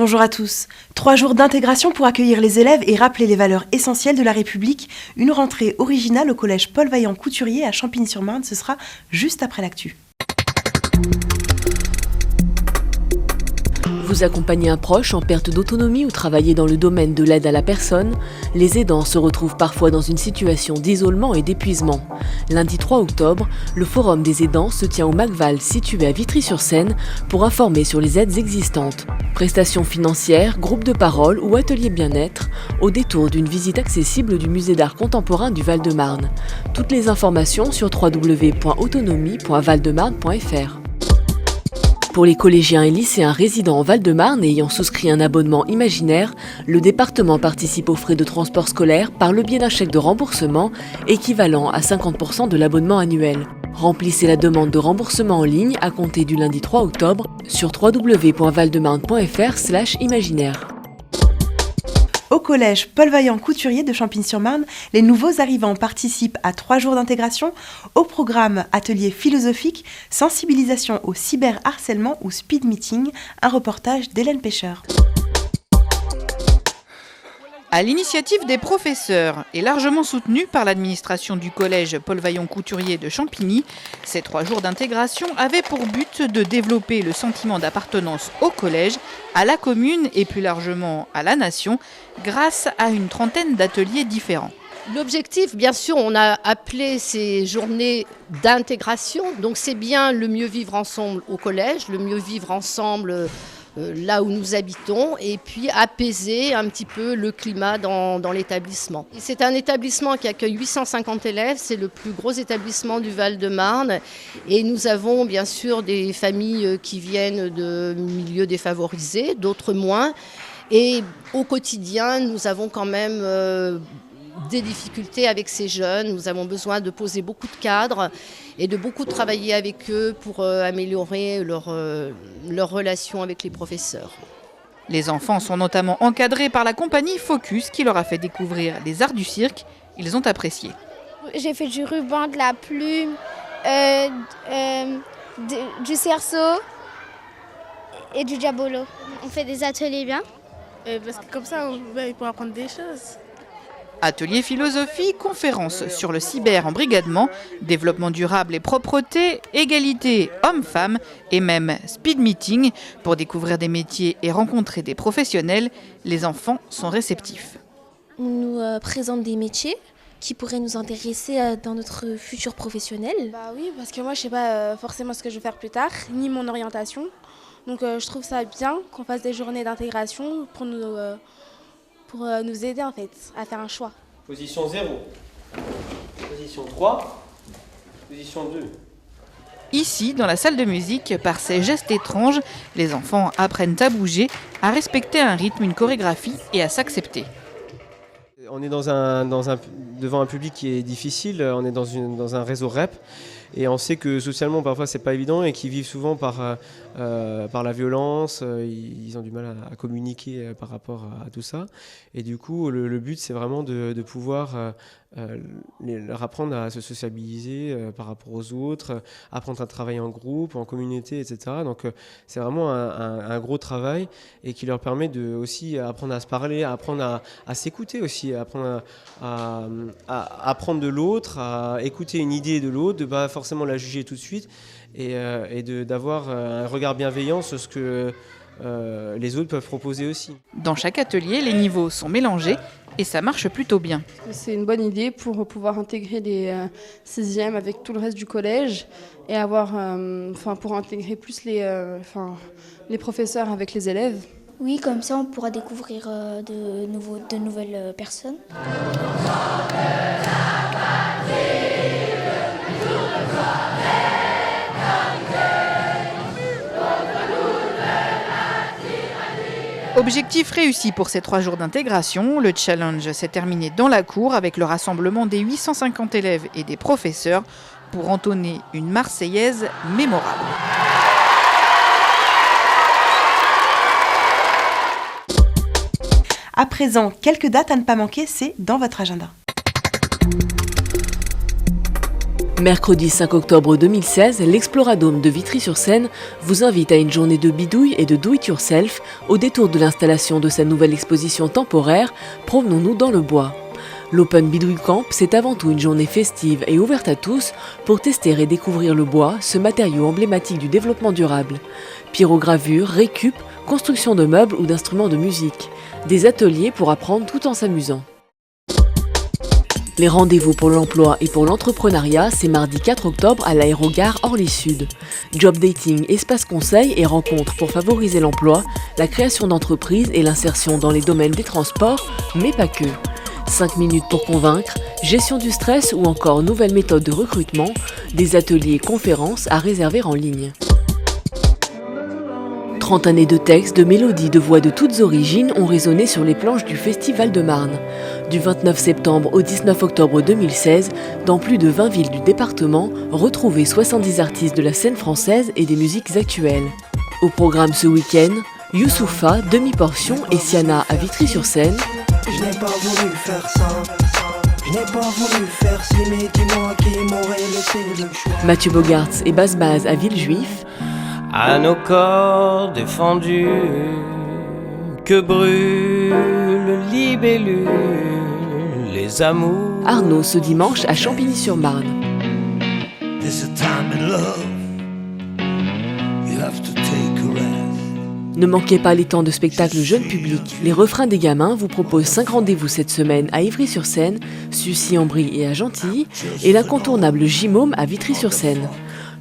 Bonjour à tous. 3 jours d'intégration pour accueillir les élèves et rappeler les valeurs essentielles de la République. Une rentrée originale au collège Paul Vaillant-Couturier à Champigny-sur-Marne. Ce sera juste après l'actu. Vous accompagnez un proche en perte d'autonomie ou travaillez dans le domaine de l'aide à la personne, les aidants se retrouvent parfois dans une situation d'isolement et d'épuisement. Lundi 3 octobre, le Forum des aidants se tient au Macval, situé à Vitry-sur-Seine, pour informer sur les aides existantes. Prestations financières, groupes de parole ou ateliers bien-être, au détour d'une visite accessible du musée d'art contemporain du Val-de-Marne. Toutes les informations sur www.autonomie.valdemarne.fr. Pour les collégiens et lycéens résidant en Val-de-Marne et ayant souscrit un abonnement imaginaire, le département participe aux frais de transport scolaire par le biais d'un chèque de remboursement équivalent à 50% de l'abonnement annuel. Remplissez la demande de remboursement en ligne à compter du lundi 3 octobre sur www.valdemarne.fr/imaginaire. Au collège Paul Vaillant-Couturier de Champigny-sur-Marne, les nouveaux arrivants participent à 3 jours d'intégration au programme atelier philosophique, sensibilisation au cyberharcèlement ou speed meeting, un reportage d'Hélène Pêcheur. À l'initiative des professeurs et largement soutenue par l'administration du collège Paul Vaillant-Couturier de Champigny, ces 3 jours d'intégration avaient pour but de développer le sentiment d'appartenance au collège, à la commune et plus largement à la nation, grâce à une trentaine d'ateliers différents. L'objectif, bien sûr, on a appelé ces journées d'intégration, donc c'est bien le mieux vivre ensemble au collège, le mieux vivre ensemble là où nous habitons, et puis apaiser un petit peu le climat dans l'établissement. C'est un établissement qui accueille 850 élèves, c'est le plus gros établissement du Val-de-Marne, et nous avons bien sûr des familles qui viennent de milieux défavorisés, d'autres moins, et au quotidien nous avons quand même des difficultés avec ces jeunes. Nous avons besoin de poser beaucoup de cadres et de beaucoup travailler avec eux pour améliorer leur relation avec les professeurs. Les enfants sont notamment encadrés par la compagnie Focus qui leur a fait découvrir les arts du cirque. Ils ont apprécié. J'ai fait du ruban, de la plume, du cerceau et du diabolo. On fait des ateliers bien. Parce que comme ça, il peut apprendre des choses. Atelier philosophie, conférences sur le cyber-embrigadement, développement durable et propreté, égalité hommes-femmes et même speed meeting. Pour découvrir des métiers et rencontrer des professionnels, les enfants sont réceptifs. On nous présente des métiers qui pourraient nous intéresser dans notre futur professionnel. Oui, parce que moi je ne sais pas forcément ce que je vais faire plus tard, ni mon orientation. Donc je trouve ça bien qu'on fasse des journées d'intégration pour nous aider en fait à faire un choix. Position 0, position 3, position 2. Ici, dans la salle de musique, par ces gestes étranges, les enfants apprennent à bouger, à respecter un rythme, une chorégraphie et à s'accepter. On est devant un public qui est difficile, on est dans un réseau REP et on sait que socialement parfois c'est pas évident et qu'ils vivent souvent par la violence, ils ont du mal à communiquer par rapport à tout ça et du coup le but c'est vraiment de pouvoir leur apprendre à se sociabiliser par rapport aux autres, apprendre à travailler en groupe, en communauté, etc. Donc c'est vraiment un gros travail et qui leur permet de aussi apprendre à se parler, à apprendre à s'écouter aussi, à apprendre à apprendre de l'autre, à écouter une idée de l'autre, de pas forcément la juger tout de suite et d'avoir un regard bienveillant sur ce que les autres peuvent proposer aussi. Dans chaque atelier, les niveaux sont mélangés et ça marche plutôt bien. C'est une bonne idée pour pouvoir intégrer les 6e avec tout le reste du collège et pour intégrer plus les professeurs avec les élèves. Oui, comme ça on pourra découvrir de nouvelles personnes. Objectif réussi pour ces 3 jours d'intégration. Le challenge s'est terminé dans la cour avec le rassemblement des 850 élèves et des professeurs pour entonner une Marseillaise mémorable. À présent, quelques dates à ne pas manquer, c'est dans votre agenda. Mercredi 5 octobre 2016, l'Exploradome de Vitry-sur-Seine vous invite à une journée de bidouille et de do-it-yourself au détour de l'installation de sa nouvelle exposition temporaire « Promenons-nous dans le bois ». L'Open Bidouille Camp, c'est avant tout une journée festive et ouverte à tous pour tester et découvrir le bois, ce matériau emblématique du développement durable. Pyrogravure, récup, construction de meubles ou d'instruments de musique. Des ateliers pour apprendre tout en s'amusant. Les rendez-vous pour l'emploi et pour l'entrepreneuriat, c'est mardi 4 octobre à l'aérogare Orly-Sud. Job dating, espace conseil et rencontres pour favoriser l'emploi, la création d'entreprises et l'insertion dans les domaines des transports, mais pas que. 5 minutes pour convaincre, gestion du stress ou encore nouvelles méthodes de recrutement, des ateliers et conférences à réserver en ligne. 30 années de textes, de mélodies, de voix de toutes origines ont résonné sur les planches du Festival de Marne. Du 29 septembre au 19 octobre 2016, dans plus de 20 villes du département, retrouvez 70 artistes de la scène française et des musiques actuelles. Au programme ce week-end, Youssoupha, Demi-Portion et Siana à Vitry-sur-Seine. Je n'ai pas voulu faire ça. Je n'ai pas voulu faire ci, mais dis-moi qui m'aurait laissé le choix. Mathieu Bogarts et Baz Baz à Villejuif. À nos corps défendus, que brûlent libellules, les amours. Arnaud ce dimanche à Champigny-sur-Marne. Ne manquez pas les temps de spectacle jeune public. Les Refrains des Gamins vous proposent 5 rendez-vous cette semaine à Ivry-sur-Seine, Sucy-en-Brie et à Gentilly, et l'incontournable J-Môme à Vitry-sur-Seine.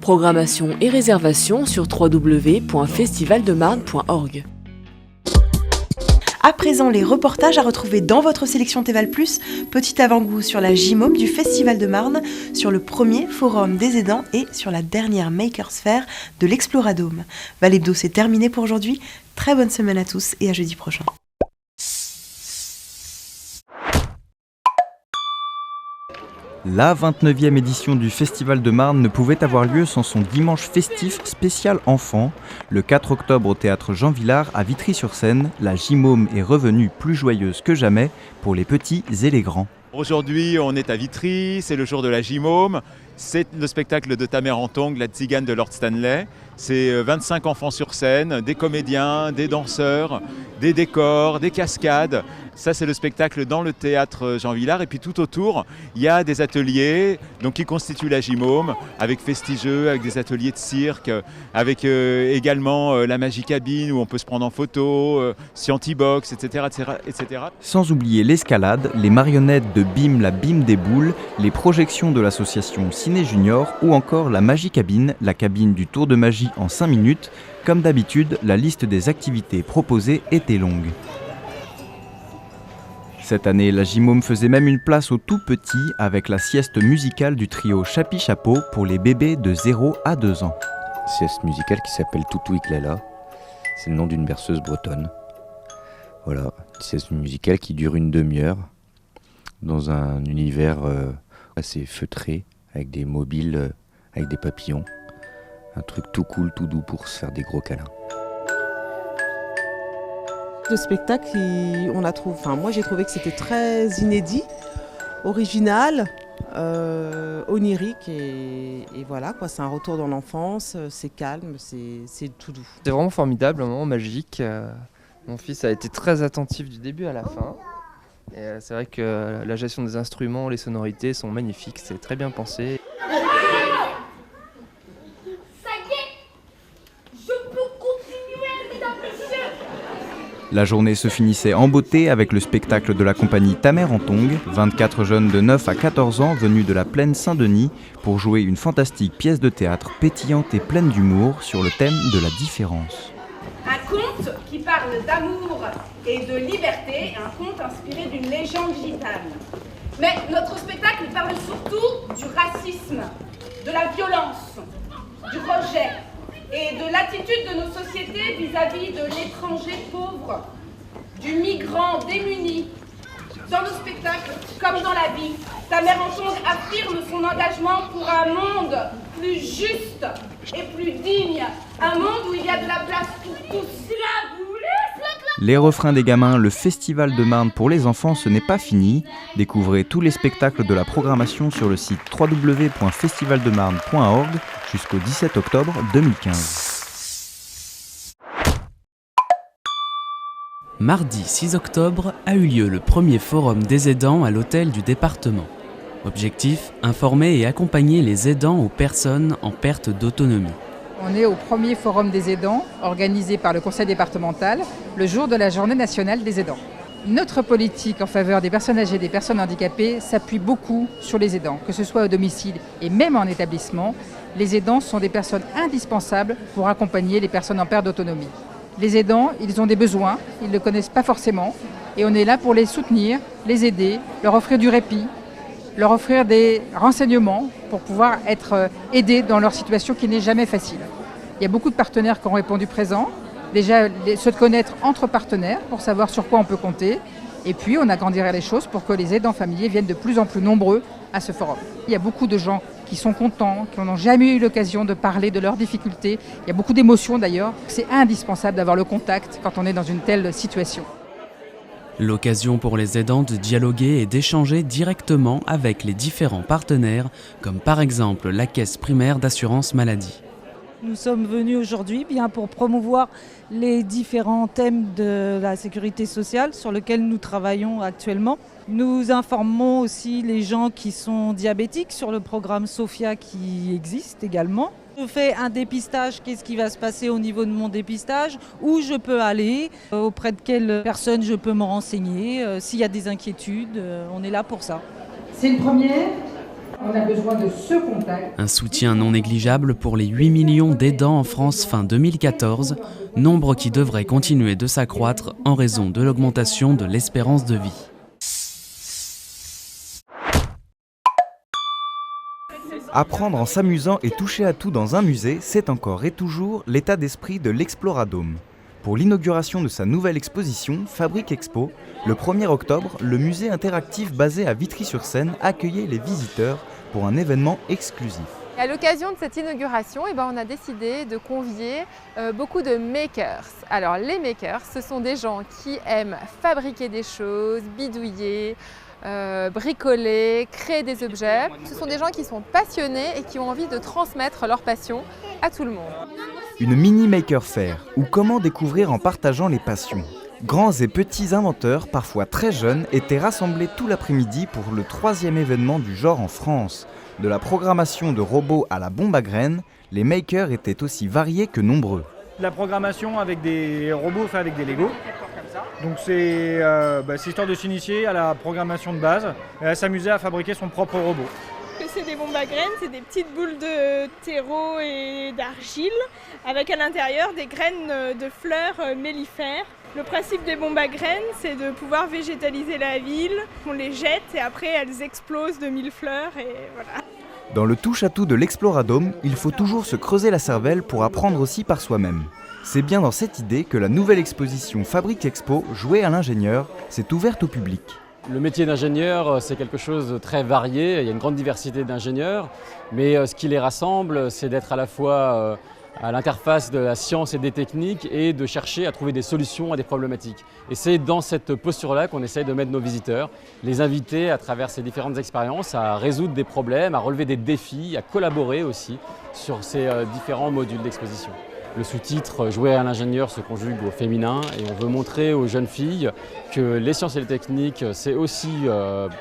Programmation et réservation sur www.festivaldemarne.org. À présent, les reportages à retrouver dans votre sélection Théval+, petit avant-goût sur la J-Môme du Festival de Marne, sur le premier Forum des aidants et sur la dernière Makers Fair de l'Exploradome. Valhebdo, c'est terminé pour aujourd'hui. Très bonne semaine à tous et à jeudi prochain. La 29e édition du Festival de Marne ne pouvait avoir lieu sans son dimanche festif spécial enfant. Le 4 octobre au théâtre Jean Villard à Vitry-sur-Seine, la J-Môme est revenue plus joyeuse que jamais pour les petits et les grands. Aujourd'hui, on est à Vitry, c'est le jour de la J-Môme. C'est le spectacle de Ta mère en tongs, la tzigane de Lord Stanley. C'est 25 enfants sur scène, des comédiens, des danseurs, des décors, des cascades. Ça, c'est le spectacle dans le théâtre Jean Villard. Et puis tout autour, il y a des ateliers qui constituent la J-Môme, avec festigeux, avec des ateliers de cirque, avec également la Magie Cabine où on peut se prendre en photo, Scientibox, etc., etc. Sans oublier l'escalade, les marionnettes de Bim la Bim des boules, les projections de l'association Ciné Junior ou encore la Magie Cabine, la cabine du tour de magie en 5 minutes. Comme d'habitude, la liste des activités proposées était longue. Cette année, la J-Môme faisait même une place aux tout petits avec la sieste musicale du trio Chapi Chapeau pour les bébés de 0 à 2 ans. Sieste musicale qui s'appelle Toutouik Lala, c'est le nom d'une berceuse bretonne. Voilà, une sieste musicale qui dure une demi-heure dans un univers assez feutré avec des mobiles, avec des papillons. Un truc tout cool, tout doux pour se faire des gros câlins. Le spectacle, moi j'ai trouvé que c'était très inédit, original, onirique et voilà quoi. C'est un retour dans l'enfance, c'est calme, c'est tout doux. C'est vraiment formidable, un moment magique. Mon fils a été très attentif du début à la fin. Et c'est vrai que la gestion des instruments, les sonorités sont magnifiques, c'est très bien pensé. La journée se finissait en beauté avec le spectacle de la compagnie Ta mère en tongs, 24 jeunes de 9 à 14 ans venus de la plaine Saint-Denis pour jouer une fantastique pièce de théâtre pétillante et pleine d'humour sur le thème de la différence. Un conte qui parle d'amour et de liberté, un conte inspiré d'une légende gitane. Mais notre spectacle parle surtout du racisme, de la violence, du rejet et de l'attitude de nos sociétés vis-à-vis de l'étranger pauvre, du migrant démuni. Dans nos spectacles, comme dans la vie, Ta mère en tongs affirme son engagement pour un monde plus juste et plus digne, un monde où il y a de la place pour tous. Les refrains des gamins, le Festival de Marne pour les enfants, ce n'est pas fini. Découvrez tous les spectacles de la programmation sur le site www.festivaldemarne.org jusqu'au 17 octobre 2015. Mardi 6 octobre a eu lieu le premier forum des aidants à l'hôtel du département. Objectif, informer et accompagner les aidants aux personnes en perte d'autonomie. On est au premier forum des aidants organisé par le conseil départemental le jour de la journée nationale des aidants. Notre politique en faveur des personnes âgées et des personnes handicapées s'appuie beaucoup sur les aidants, que ce soit au domicile et même en établissement. Les aidants sont des personnes indispensables pour accompagner les personnes en perte d'autonomie. Les aidants, ils ont des besoins, ils ne le connaissent pas forcément et on est là pour les soutenir, les aider, leur offrir du répit, leur offrir des renseignements pour pouvoir être aidés dans leur situation qui n'est jamais facile. Il y a beaucoup de partenaires qui ont répondu présent. Déjà, se connaître entre partenaires pour savoir sur quoi on peut compter. Et puis, on agrandirait les choses pour que les aidants familiers viennent de plus en plus nombreux à ce forum. Il y a beaucoup de gens qui sont contents, qui n'ont jamais eu l'occasion de parler de leurs difficultés. Il y a beaucoup d'émotions d'ailleurs. C'est indispensable d'avoir le contact quand on est dans une telle situation. L'occasion pour les aidants de dialoguer et d'échanger directement avec les différents partenaires, comme par exemple la Caisse primaire d'assurance maladie. Nous sommes venus aujourd'hui bien pour promouvoir les différents thèmes de la sécurité sociale sur lesquels nous travaillons actuellement. Nous informons aussi les gens qui sont diabétiques sur le programme Sophia qui existe également. Je fais un dépistage, qu'est-ce qui va se passer au niveau de mon dépistage, où je peux aller, auprès de quelle personne je peux me renseigner, s'il y a des inquiétudes, on est là pour ça. C'est une première, on a besoin de ce contact. Un soutien non négligeable pour les 8 millions d'aidants en France fin 2014, nombre qui devrait continuer de s'accroître en raison de l'augmentation de l'espérance de vie. Apprendre en s'amusant et toucher à tout dans un musée, c'est encore et toujours l'état d'esprit de l'Exploradome. Pour l'inauguration de sa nouvelle exposition, Fabrique Expo, le 1er octobre, le musée interactif basé à Vitry-sur-Seine accueillait les visiteurs pour un événement exclusif. À l'occasion de cette inauguration, on a décidé de convier beaucoup de makers. Alors les makers, ce sont des gens qui aiment fabriquer des choses, bidouiller, bricoler, créer des objets. Ce sont des gens qui sont passionnés et qui ont envie de transmettre leur passion à tout le monde. Une mini maker fair, ou comment découvrir en partageant les passions. Grands et petits inventeurs, parfois très jeunes, étaient rassemblés tout l'après-midi pour le 3e événement du genre en France. De la programmation de robots à la bombe à graines, les makers étaient aussi variés que nombreux. La programmation avec des robots faits avec des Lego. Donc c'est histoire de s'initier à la programmation de base et à s'amuser à fabriquer son propre robot. C'est des bombes à graines, c'est des petites boules de terreau et d'argile avec à l'intérieur des graines de fleurs mellifères. Le principe des bombes à graines, c'est de pouvoir végétaliser la ville. On les jette et après elles explosent de 1000 fleurs et voilà. Dans le touche-à-tout de l'Exploradome, il faut toujours se creuser la cervelle pour apprendre aussi par soi-même. C'est bien dans cette idée que la nouvelle exposition Fabrique Expo, jouée à l'ingénieur, s'est ouverte au public. Le métier d'ingénieur, c'est quelque chose de très varié, il y a une grande diversité d'ingénieurs, mais ce qui les rassemble, c'est d'être à la fois à l'interface de la science et des techniques et de chercher à trouver des solutions à des problématiques. Et c'est dans cette posture-là qu'on essaye de mettre nos visiteurs, les inviter à travers ces différentes expériences à résoudre des problèmes, à relever des défis, à collaborer aussi sur ces différents modules d'exposition. Le sous-titre « Jouer à l'ingénieur » se conjugue au féminin et on veut montrer aux jeunes filles que les sciences et les techniques, c'est aussi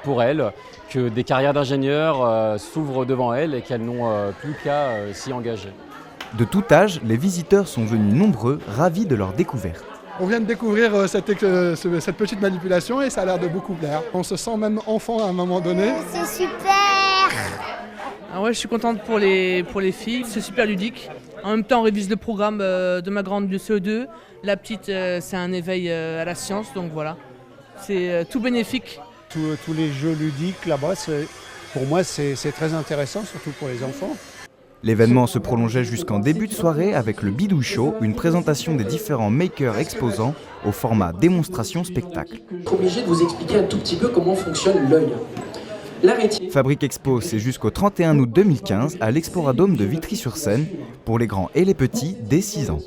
pour elles, que des carrières d'ingénieurs s'ouvrent devant elles et qu'elles n'ont plus qu'à s'y engager. De tout âge, les visiteurs sont venus nombreux, ravis de leur découverte. On vient de découvrir cette petite manipulation et ça a l'air de beaucoup plaire. On se sent même enfant à un moment donné. C'est super! Ah ouais, je suis contente pour les filles, c'est super ludique. En même temps, on révise le programme de ma grande du CE2. La petite, c'est un éveil à la science, donc voilà. C'est tout bénéfique. Tous les jeux ludiques là-bas, pour moi, c'est très intéressant, surtout pour les enfants. L'événement se prolongeait jusqu'en début de soirée avec le Bidouille Show, une présentation des différents makers exposants au format démonstration-spectacle. Je suis obligé de vous expliquer un tout petit peu comment fonctionne l'œil. Fabrique Expo, c'est jusqu'au 31 août 2015 à l'Exploradome de Vitry-sur-Seine, pour les grands et les petits dès 6 ans.